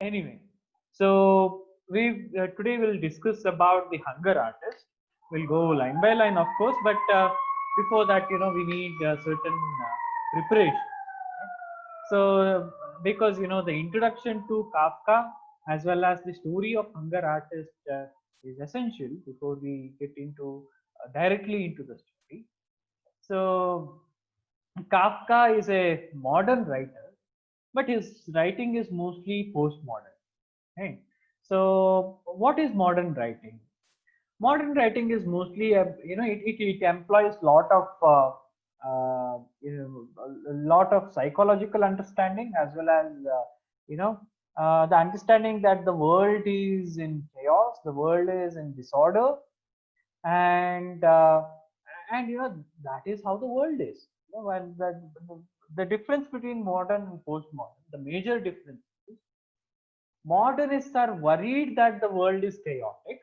Anyway, so we today we'll discuss about the hunger artist. We'll go line by line, of course, but before that, we need certain preparation. Right? So, because the introduction to Kafka as well as the story of hunger artist is essential before we get into directly into the story. So, Kafka is a modern writer, but his writing is mostly postmodern. Right? So, what is modern writing? Modern writing is mostly, it employs lot of a lot of psychological understanding as well as the understanding that the world is in chaos, the world is in disorder, and that is how the world is. And the difference between modern and postmodern, the major difference is modernists are worried that the world is chaotic,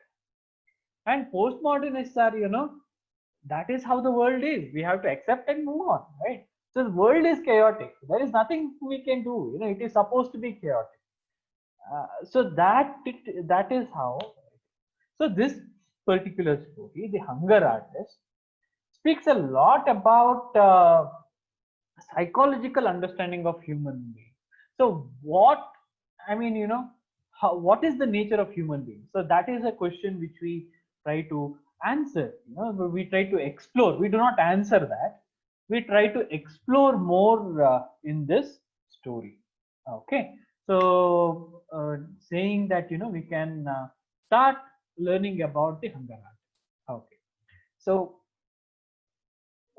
and postmodernists are, that is how the world is. We have to accept and move on, right? So the world is chaotic. There is nothing we can do. It is supposed to be chaotic. So that is how. So this particular story, The Hunger Artist, speaks a lot about psychological understanding of human being. So what I mean, what is the nature of human being? So that is a question which we try to answer. We try to explore. We do not answer that. We try to explore more in this story. Okay. So saying that we can start learning about the hunger artist. Okay. So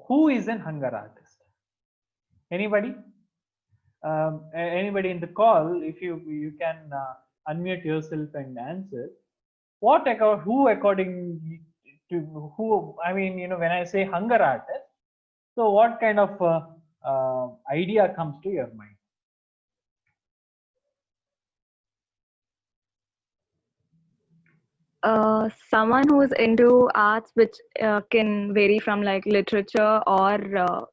who is an hunger artist? Anybody? Anybody in the call, if you can unmute yourself and answer. Who according to who? I mean, when I say hunger artist, so what kind of idea comes to your mind? Someone who's into arts, which can vary from like literature or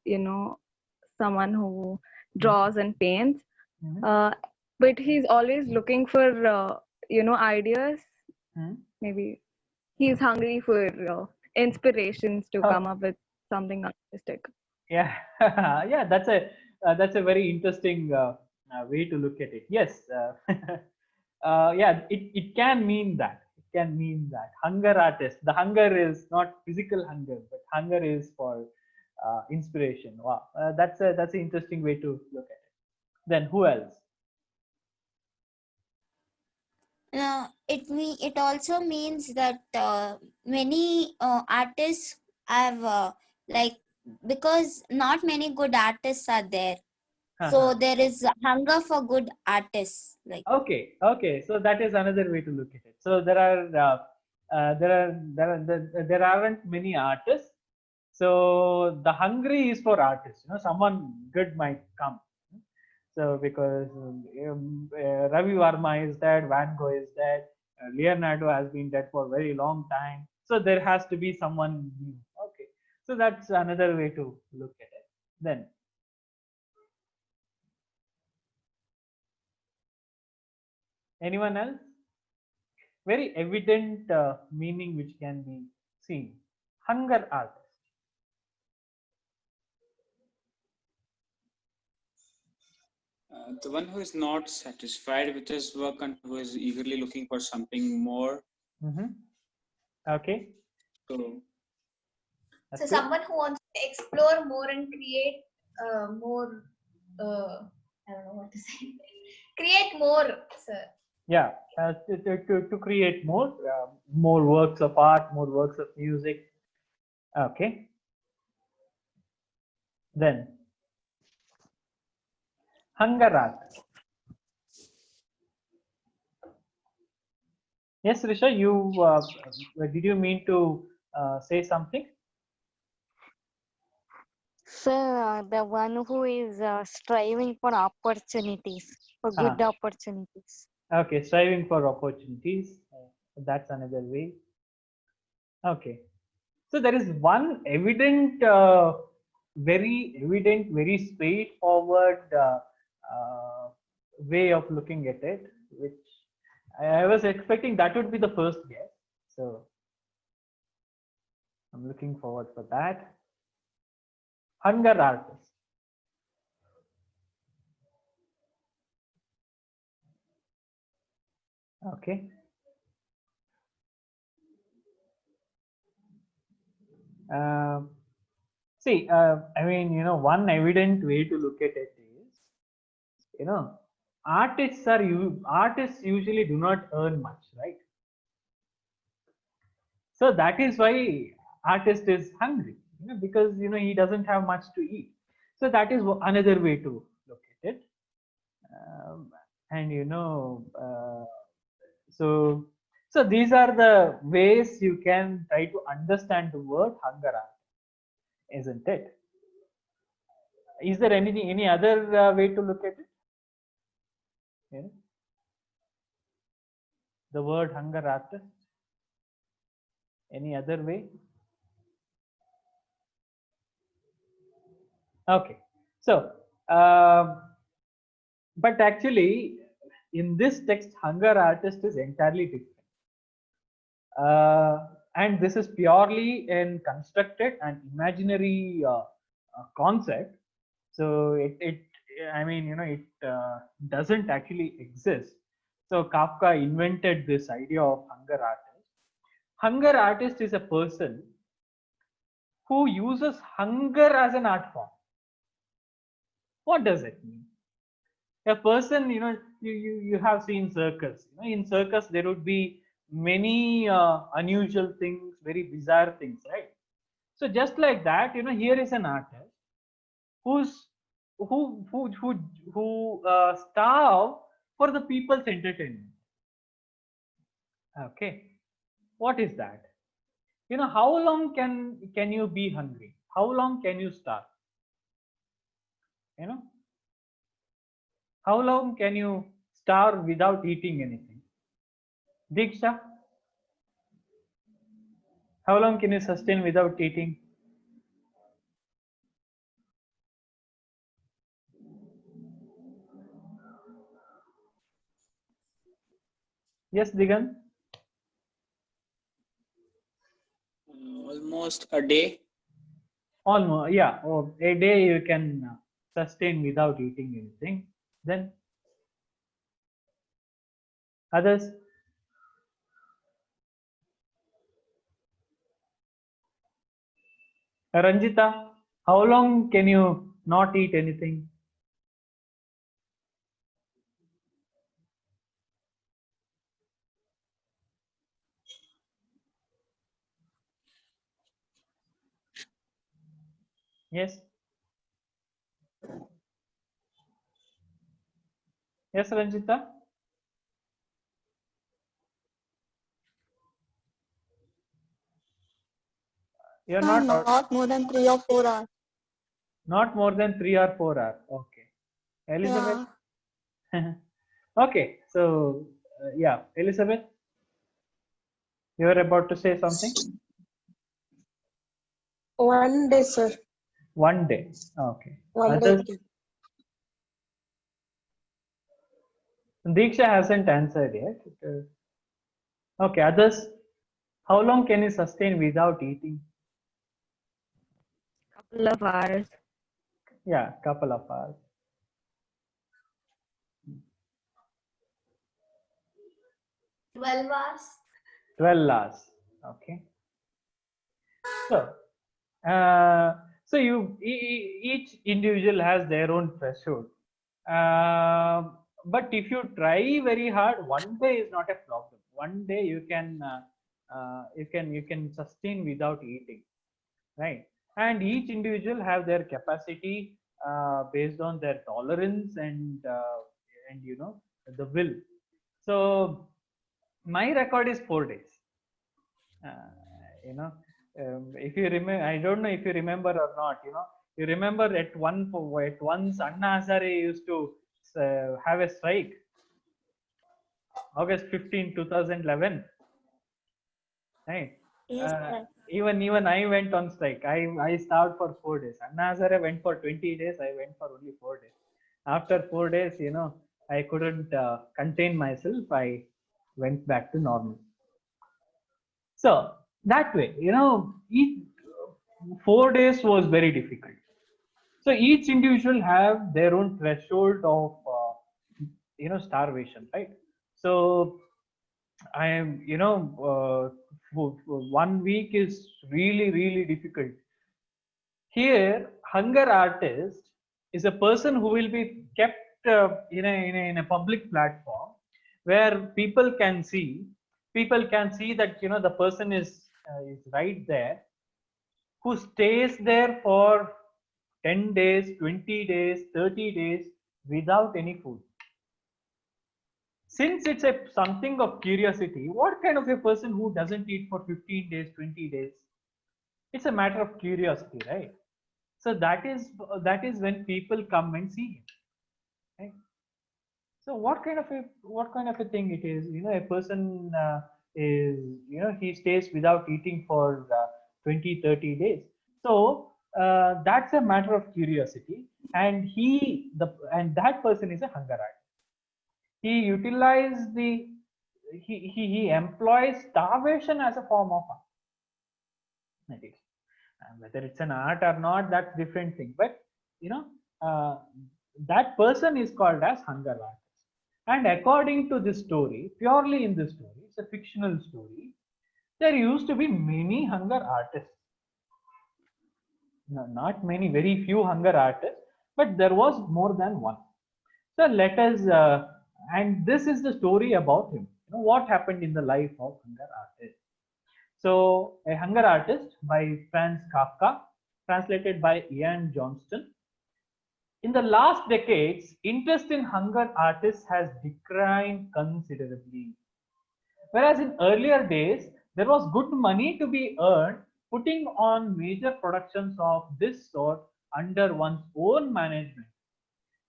someone who draws and paints. But he's always looking for ideas. Maybe he's hungry for inspirations to come up with something artistic. Yeah, yeah, that's a very interesting way to look at it. Yes, yeah, it can mean that. It can mean that hunger artist. The hunger is not physical hunger, but hunger is for inspiration. Wow, that's an interesting way to look at it. Then who else? It also means that many artists have because not many good artists are there, so there is hunger for good artists. Okay, so that is another way to look at it. So there aren't many artists, so the hungry is for artists. Someone good might come. So because Ravi Varma is dead, Van Gogh is dead, Leonardo has been dead for a very long time, so there has to be someone new. Okay, so that's another way to look at it. Then anyone else? Very evident meaning which can be seen. Hunger artist. The one who is not satisfied with his work and who is eagerly looking for something more. Okay. So someone who wants to explore more and create more. I don't know what to say. Create more, sir. Yeah, to create more works of art, more works of music. Okay. Then hunger art. Yes, Risha, you did you mean to say something? Sir, the one who is striving for opportunities, for good opportunities. Okay, striving for opportunities. That's another way. Okay. So there is one evident, very straightforward way of looking at it. which I was expecting that would be the first guess. So I'm looking forward for that. Hunger artist. Okay. See, I mean, one evident way to look at it is, artists usually do not earn much, right? So that is why artist is hungry, because he doesn't have much to eat. So that is another way to look at it. And so these are the ways you can try to understand the word hunger art, isn't it? Is there any other way to look at it? Yeah. The word hunger artist. Any other way? Okay. So, but actually, in this text, hunger artist is entirely different. And this is purely an constructed and imaginary concept. So it doesn't actually exist. So Kafka invented this idea of hunger artist. Hunger artist is a person who uses hunger as an art form. What does it mean? A person, you have seen circus. In circus there would be many unusual things, very bizarre things, right? So just like that, here is an artist who starve for the people's entertainment. Okay, what is that? How long can you be hungry? How long can you starve? How long can you starve without eating anything? Diksha, how long can you sustain without eating? Yes, Digan? Almost a day. Almost, yeah. Oh, a day you can sustain without eating anything. Then others? Ranjita, how long can you not eat anything? Yes. Yes, Ranjita? You're not more than 3 or 4 hours. Not more than 3 or 4 hours. Okay. Elizabeth? Yeah. Okay. So, yeah, Elizabeth, you're about to say something? 1 day, sir. 1 day. Okay. 1 Others? day. Diksha hasn't answered yet. Okay. Others? How long can you sustain without eating? Couple of hours. Yeah, couple of hours. 12 hours. 12 hours. Okay. So, each individual has their own threshold. But if you try very hard, 1 day is not a problem. 1 day you can sustain without eating, right? And each individual have their capacity based on their tolerance and the will. So my record is 4 days. If you remember, I don't know if you remember or not. You remember at once Anna Hazare used to have a strike, August 15, 2011, right? Yes, sir. Even I went on strike. I starved for 4 days. Anna Hazare went for 20 days. I went for only 4 days. After 4 days, I couldn't contain myself. I went back to normal. So that way, each 4 days was very difficult. So each individual have their own threshold of starvation, right? So I am, 1 week is really difficult. Here, hunger artist is a person who will be kept in a public platform where people can see that the person is right there, who stays there for 10 days, 20 days, 30 days without any food. Since it's something of curiosity, what kind of a person who doesn't eat for 15 days, 20 days? It's a matter of curiosity, right? So that is when people come and see him, right? So what kind of a thing it is? A person is he stays without eating for 20, 30 days. So that's a matter of curiosity, and that person is a hunger artist. He utilizes he employs starvation as a form of art. That is, whether it's an art or not, that's different thing. But uh, that person is called as hunger artist. And according to this story, purely in this story, it's a fictional story. There used to be many hunger artists. No, not many, very few hunger artists, but there was more than one. So let us, and this is the story about him. What happened in the life of hunger artist. So, A Hunger Artist by Franz Kafka, translated by Ian Johnston. In the last decades, interest in hunger artists has declined considerably. Whereas in earlier days, there was good money to be earned putting on major productions of this sort under one's own management.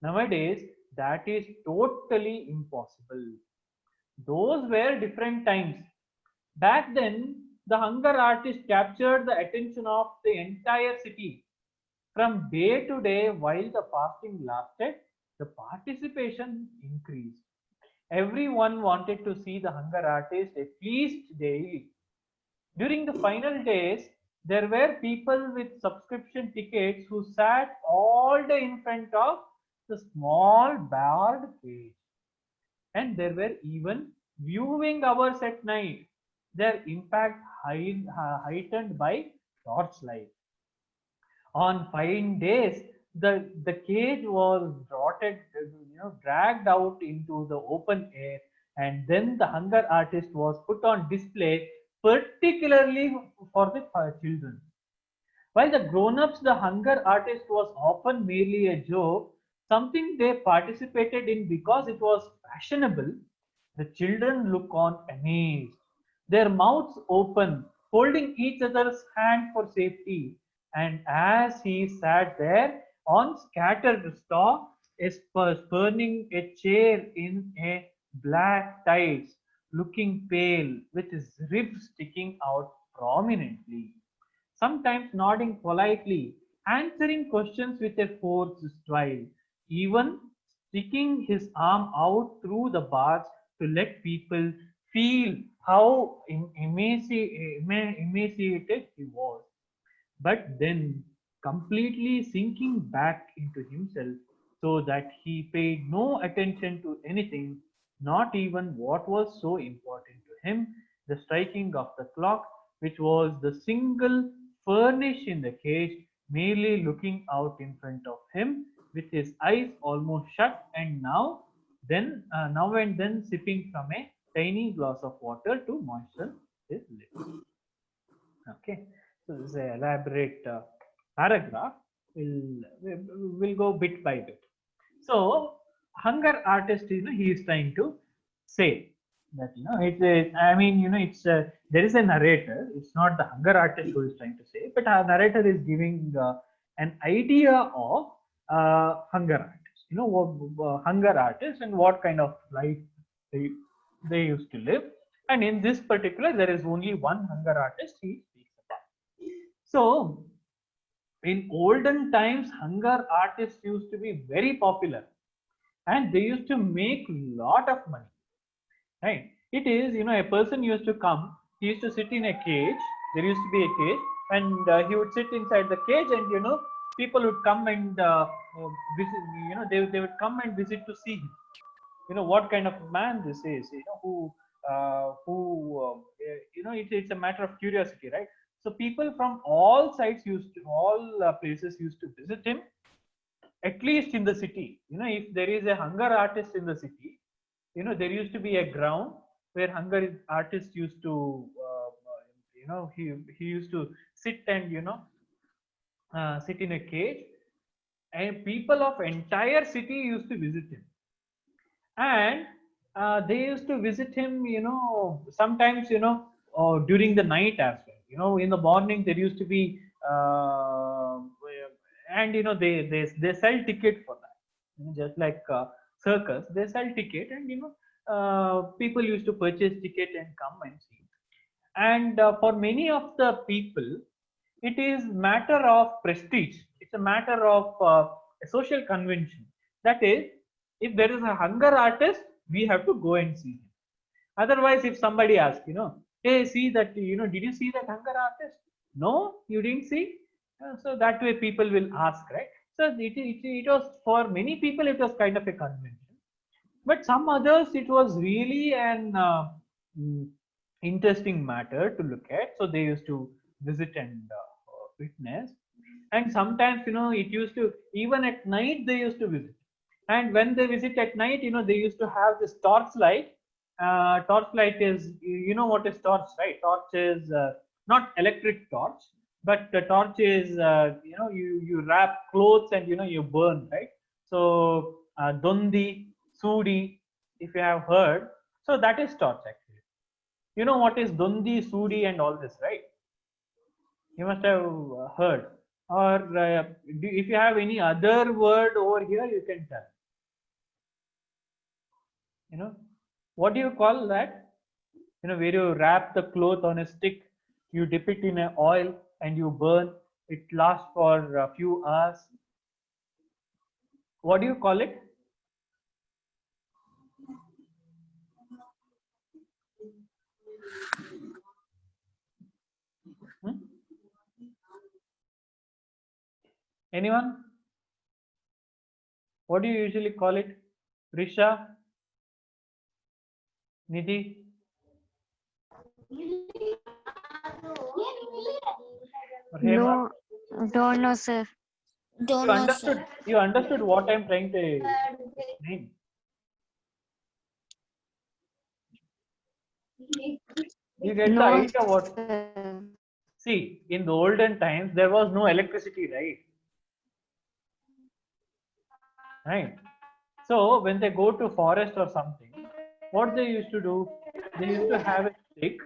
Nowadays, that is totally impossible. Those were different times. Back then, the hunger artist captured the attention of the entire city. From day to day, while the fasting lasted, the participation increased. Everyone wanted to see the hunger artist at least daily. During the final days, there were people with subscription tickets who sat all day in front of the small barred cage. And there were even viewing hours at night, their impact heightened by torchlight. On fine days, the cage was dragged out into the open air, and then the hunger artist was put on display, particularly for the children. While the grown-ups, the hunger artist was often merely a joke, something they participated in because it was fashionable. The children look on amazed, their mouths open, holding each other's hand for safety. And as he sat there on scattered straw, spurning a chair in a black tights, looking pale, with his ribs sticking out prominently, sometimes nodding politely, answering questions with a forced smile, even sticking his arm out through the bars to let people feel how emaciated he was. But then completely sinking back into himself so that he paid no attention to anything, not even what was so important to him, the striking of the clock, which was the single furnish in the cage, merely looking out in front of him with his eyes almost shut, and now and then sipping from a tiny glass of water to moisten his lips. Okay, so this is an elaborate paragraph. We'll go bit by bit. So hunger artist, he is trying to say that it's there is a narrator. It's not the hunger artist who is trying to say, but our narrator is giving an idea of hunger artist. Hunger artist and what kind of life they used to live. And in this particular, there is only one hunger artist he speaks about. So in olden times, hunger artists used to be very popular. and they used to make lot of money, right? It is, a person used to come, he used to sit in a cage, there used to be a cage, and he would sit inside the cage, and people would come and visit, they would come and visit to see him, what kind of man this is, it's a matter of curiosity, right? So people from all sides all places used to visit him, at least in the city. If there is a hunger artist in the city, there used to be a ground where hunger artist used to he used to sit and sit in a cage, and people of entire city used to visit him, and they used to visit him, sometimes, during the night as well. In the morning there used to be and they sell ticket for that. Just like circus, they sell ticket, and people used to purchase ticket and come and see. And for many of the people, it is matter of prestige, it's a matter of a social convention. That is, if there is a hunger artist, we have to go and see him. Otherwise, if somebody asks, hey, see that, did you see that hunger artist? No, you didn't see. So that way people will ask, right? So it was, for many people it was kind of a convention, but some others it was really an interesting matter to look at. So they used to visit and witness. And sometimes, it used to, even at night they used to visit. And when they visit at night, they used to have this torchlight. Torchlight is, what is torch, right? Torch is not electric torch, but the torch is, you wrap clothes and you burn, right? So dondi, sudi, if you have heard, so that is torch actually. You know what is dondi, sudi and all this, right? You must have heard. Or if you have any other word over here, you can tell. What do you call that? Where you wrap the cloth on a stick, you dip it in an oil and you burn. It lasts for a few hours. What do you call it? Anyone? What do you usually call it? Risha? Nidhi? No, don't know, sir. Don't know, sir. You understood what I'm trying to explain. You get the idea what? See, in the olden times, there was no electricity, right? Right. So when they go to forest or something, what they used to do, they used to have a stick,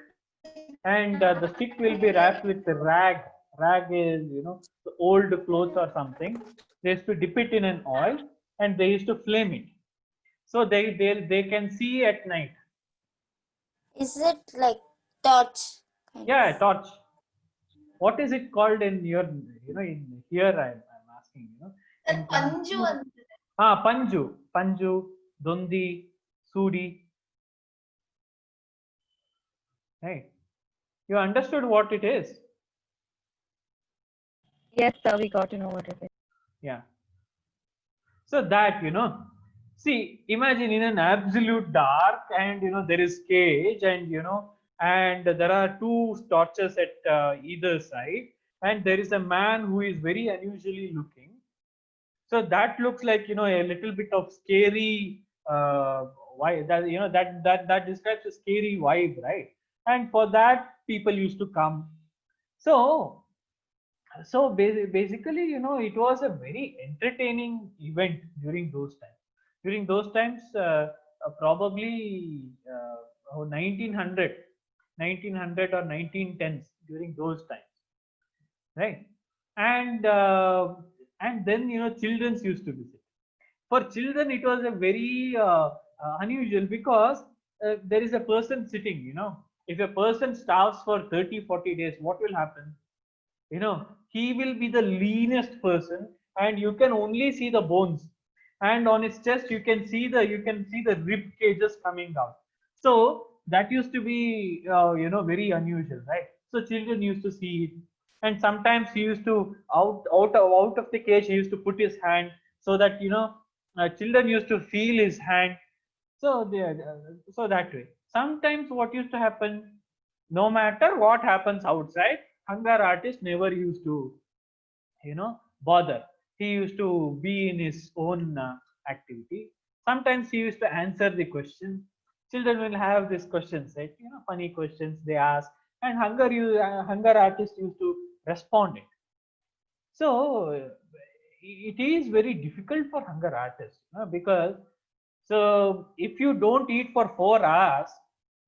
and the stick will be wrapped with a rag. Rag is, the old clothes or something. They used to dip it in an oil and they used to flame it. So they can see at night. Is it like torch? Yeah, torch. What is it called in your, in here I'm asking, Panju. Panju, Panju, Dondi, Sudi. Hey, you understood what it is? Yes, sir, we got to know what it is. Yeah. So that, see, imagine in an absolute dark, and there is cage, and and there are two torches at either side, and there is a man who is very unusually looking. So that looks like, a little bit of scary why that that describes a scary vibe, right? And for that people used to come. So basically, it was a very entertaining event during those times. During those times, probably 1900 or 1910s, during those times, right? And then, children used to visit. For children, it was a very unusual, because there is a person sitting. If a person starves for 30-40 days, what will happen? He will be the leanest person, and you can only see the bones. and on its chest you can see the rib cages coming out. So that used to be very unusual, right? So children used to see it, and sometimes he used to out of the cage he used to put his hand, so that children used to feel his hand. So so that way. Sometimes what used to happen, no matter what happens outside, hunger artist never used to bother. He used to be in his own activity. Sometimes he used to answer the question. Children will have these questions, right? Funny questions they ask, and hunger artist used to respond it. So it is very difficult for hunger artists, because so if you don't eat for 4 hours,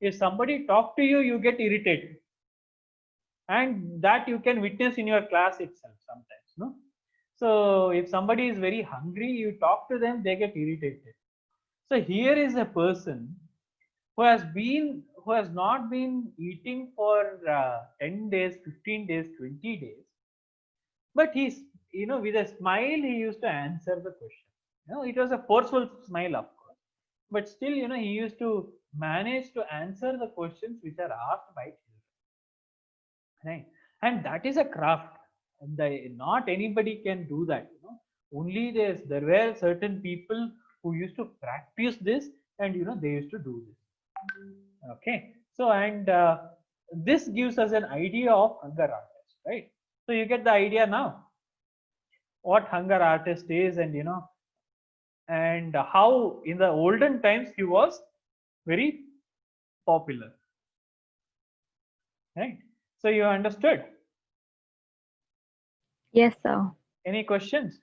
if somebody talk to you, you get irritated, and that you can witness in your class itself sometimes, no? So if somebody is very hungry, you talk to them, they get irritated. So here is a person who has not been eating for 10 days, 15 days, 20 days, but he's with a smile he used to answer the question. It was a forceful smile, of course, but still he used to manage to answer the questions which are asked by children, right? And that is a craft. Not anybody can do that. Only there were certain people who used to practice this, and they used to do this. Okay, so and this gives us an idea of hunger artist, right? So you get the idea now what hunger artist is, and and how in the olden times he was very popular, right? So you understood. Yes, sir. Any questions?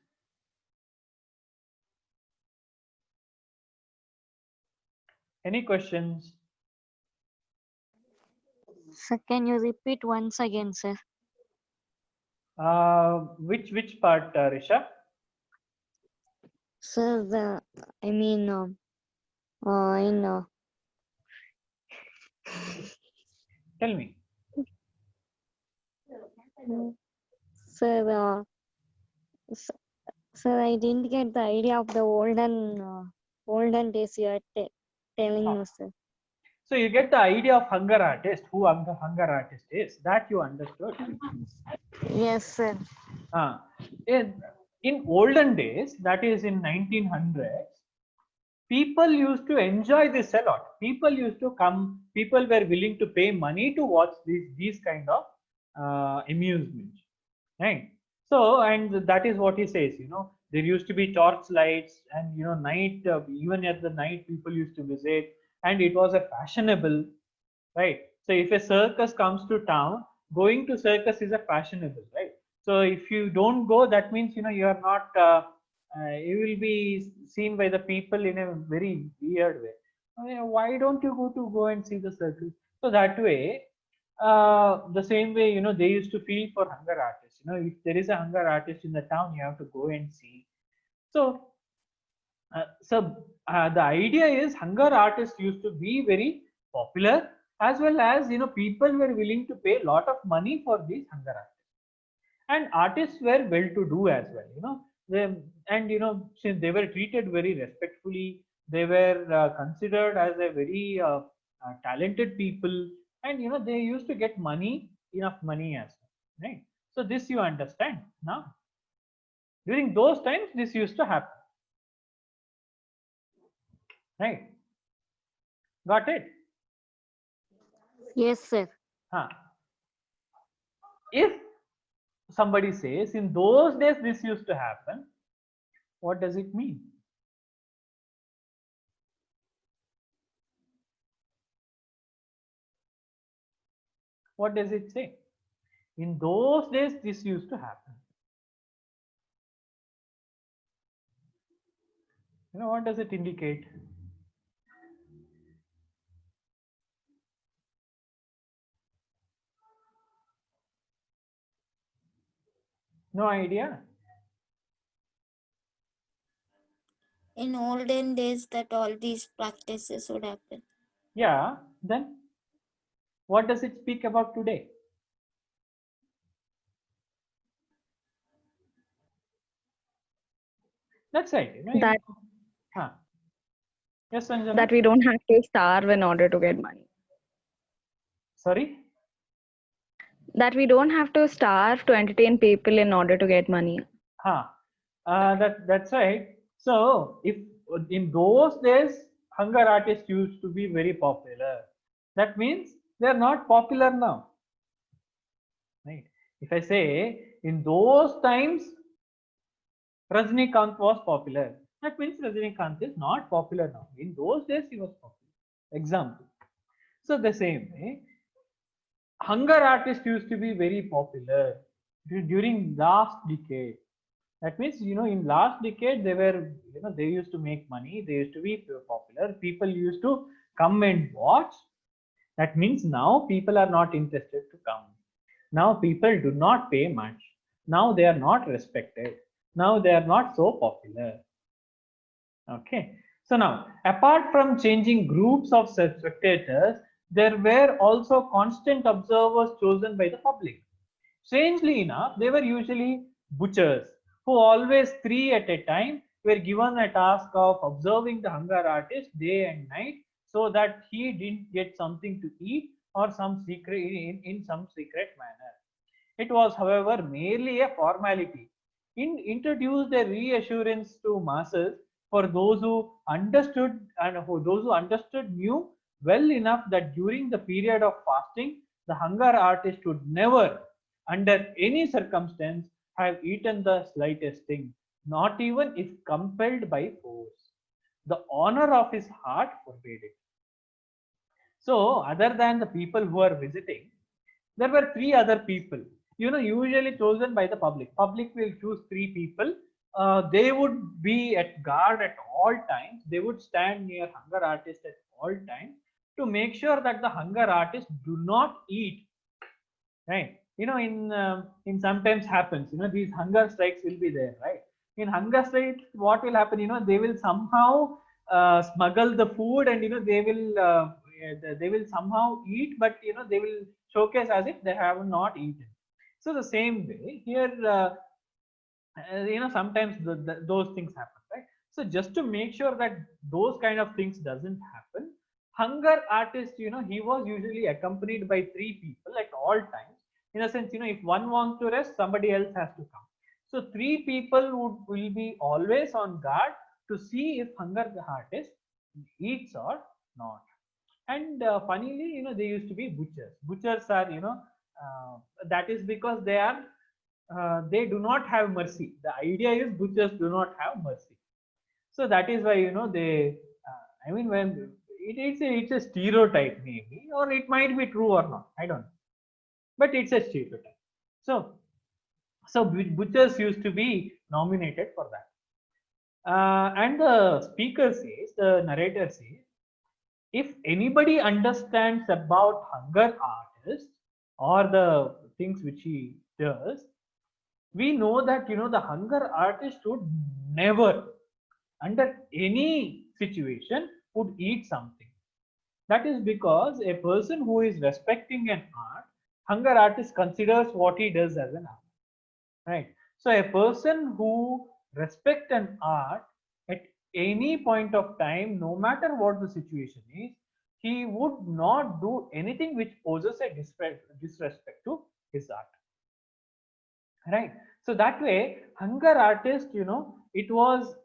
Any questions? Sir, can you repeat once again, sir? Which part, Risha? Sir, I mean, in Tell me. sir, sir, I didn't get the idea of the olden days you are telling Ah. me, sir. So you get the idea of hunger artist, who hunger artist is. That you understood. Yes, sir. In olden days, that is in 1900s, people used to enjoy this a lot. People used to come. People were willing to pay money to watch these kind of amusements, right? So, and that is what he says. There used to be torch lights, and night, even at the night, people used to visit, and it was a fashionable, right? So if a circus comes to town, going to circus is a fashionable, right? So if you don't go, that means you are not you will be seen by the people in a very weird way. Why don't you go and see the circus? So that way, the same way, they used to feel for hunger artists. If there is a hunger artist in the town, you have to go and see. So the idea is hunger artists used to be very popular, as well as people were willing to pay a lot of money for these hunger artists, and artists were well to do as well. And since they were treated very respectfully, they were considered as a very talented people, and they used to get enough money as well, right? So this you understand now. During those times this used to happen, right? Got it? Yes, sir. If somebody says in those days this used to happen, what does it mean? What does it say? In those days this used to happen. What does it indicate? No idea? In olden days that all these practices would happen. Yeah, then what does it speak about today? That's right. That Yes, Sanjana. that we don't have to starve in order to get money. Sorry. That we don't have to starve to entertain people in order to get money. That's right. So if in those days hunger artists used to be very popular, that means they are not popular now. Right? If I say in those times Rajnikant was popular, that means Rajnikant is not popular now. In those days he was popular. Example. So the same way, hunger artists used to be very popular during last decade. That means, in last decade, they were, they used to make money. They used to be popular. People used to come and watch. That means now people are not interested to come. Now people do not pay much. Now they are not respected. Now they are not so popular. Okay. So now, apart from changing groups of spectators, there were also constant observers chosen by the public. Strangely enough, they were usually butchers who always, three at a time, were given a task of observing the hunger artist day and night so that he didn't get something to eat or some secret in some secret manner. It was, however, merely a formality. It introduced a reassurance to masses for those who understood those who understood knew well enough that during the period of fasting, the hunger artist would never, under any circumstance, have eaten the slightest thing, not even if compelled by force. The honor of his heart forbade it. So, other than the people who are visiting, there were three other people, usually chosen by the public. Public will choose three people. They would be at guard at all times. They would stand near hunger artist at all times to make sure that the hunger artists do not eat. Right? In sometimes happens. These hunger strikes will be there. Right? In hunger strikes, what will happen? They will somehow smuggle the food, and they will somehow eat, but they will showcase as if they have not eaten. So the same way here, sometimes those things happen, right? So just to make sure that those kind of things doesn't happen, hunger artist, he was usually accompanied by three people at all times. In a sense, if one wants to rest, somebody else has to come. So three people will be always on guard to see if hunger artist eats or not. And funnily, they used to be butchers. Butchers are, that is because they do not have mercy. The idea is butchers do not have mercy. So that is why, they, when it's a stereotype maybe, or it might be true or not, I don't know, but it's a stereotype. So butchers used to be nominated for that. And the speaker says, the narrator says, if anybody understands about hunger artist or the things which he does, we know that the hunger artist would never, under any situation, would eat something. That is because a person who is respecting an art, hunger artist considers what he does as an art, right? So a person who respects an art at any point of time, no matter what the situation is, he would not do anything which poses a disrespect to his art, right? So that way, hunger artist, it was,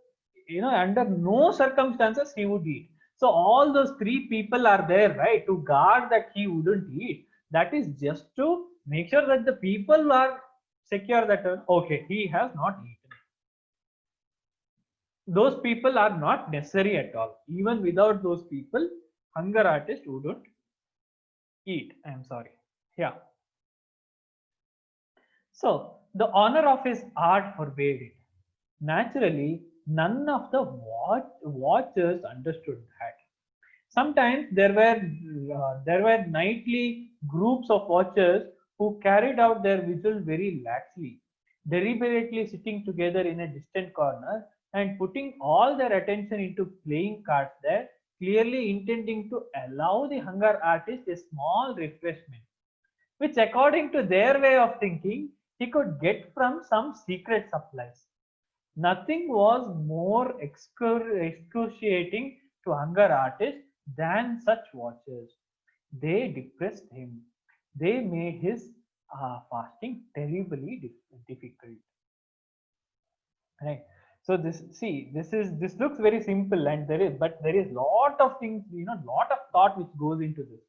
under no circumstances he would eat. So all those three people are there, right, to guard that he wouldn't eat. That is just to make sure that the people are secure that okay, he has not eaten. Those people are not necessary at all. Even without those people, hunger artist wouldn't eat. I am sorry. Yeah. So the honor of his art forbade it. Naturally, none of the watchers understood that. Sometimes there were nightly groups of watchers who carried out their vigil very laxly, deliberately sitting together in a distant corner and putting all their attention into playing cards there, clearly intending to allow the hunger artist a small refreshment, which according to their way of thinking, he could get from some secret supplies. Nothing was more excruciating to hunger artists than such watches. They depressed him. They made his fasting terribly difficult. Right. So this looks very simple, and there is lot of things, lot of thought which goes into this.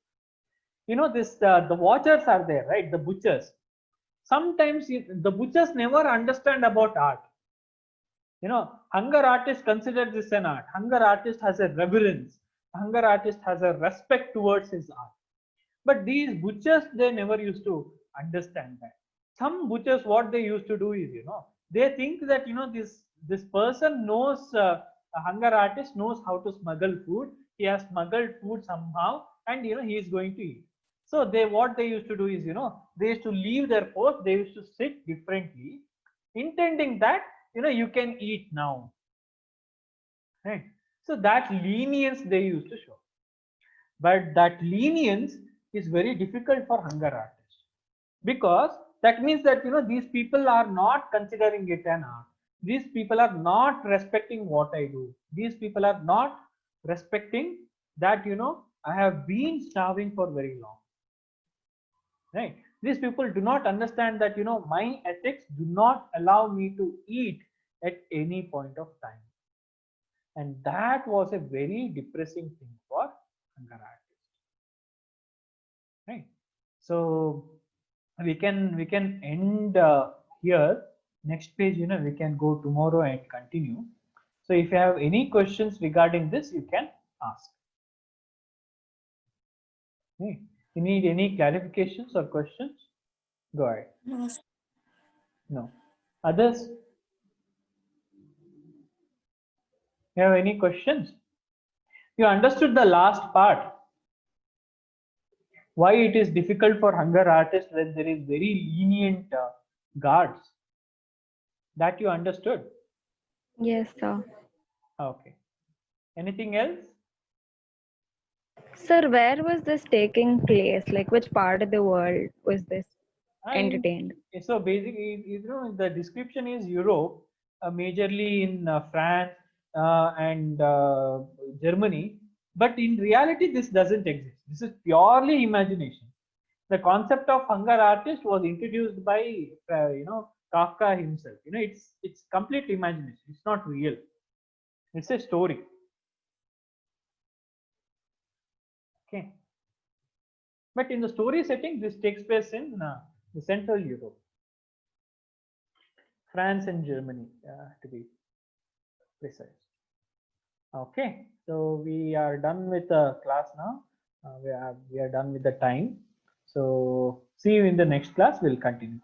The watchers are there, right? The butchers. Sometimes the butchers never understand about art. Hunger artist considers this an art. Hunger artist has a reverence. Hunger artist has a respect towards his art. But these butchers, they never used to understand that. Some butchers, what they used to do is, they think that, this person knows, a hunger artist knows how to smuggle food. He has smuggled food somehow, and, he is going to eat. So what they used to do is, they used to leave their post. They used to sit differently, intending that, you can eat now. Right. So that lenience they used to show. But that lenience is very difficult for hunger artists, because that means that these people are not considering it an art. These people are not respecting what I do. These people are not respecting that I have been starving for very long. Right. These people do not understand that my ethics do not allow me to eat at any point of time. And that was a very depressing thing for hunger artists. Right. So we can end here. Next page, we can go tomorrow and continue. So if you have any questions regarding this, you can ask. Okay. You need any clarifications or questions? Go ahead. No. No. Others? You have any questions? You understood the last part. Why it is difficult for hunger artists when there is very lenient guards. That you understood? Yes, sir. Okay. Anything else? Sir, where was this taking place? Like, which part of the world was this entertained? So basically, the description is Europe, majorly in France and Germany. But in reality, this doesn't exist. This is purely imagination. The concept of hunger artist was introduced by Kafka himself. It's complete imagination. It's not real. It's a story. Okay. But in the story setting, this takes place in the Central Europe, France and Germany, to be precise. Okay, so we are done with the class now. We are done with the time. So see you in the next class. We'll continue.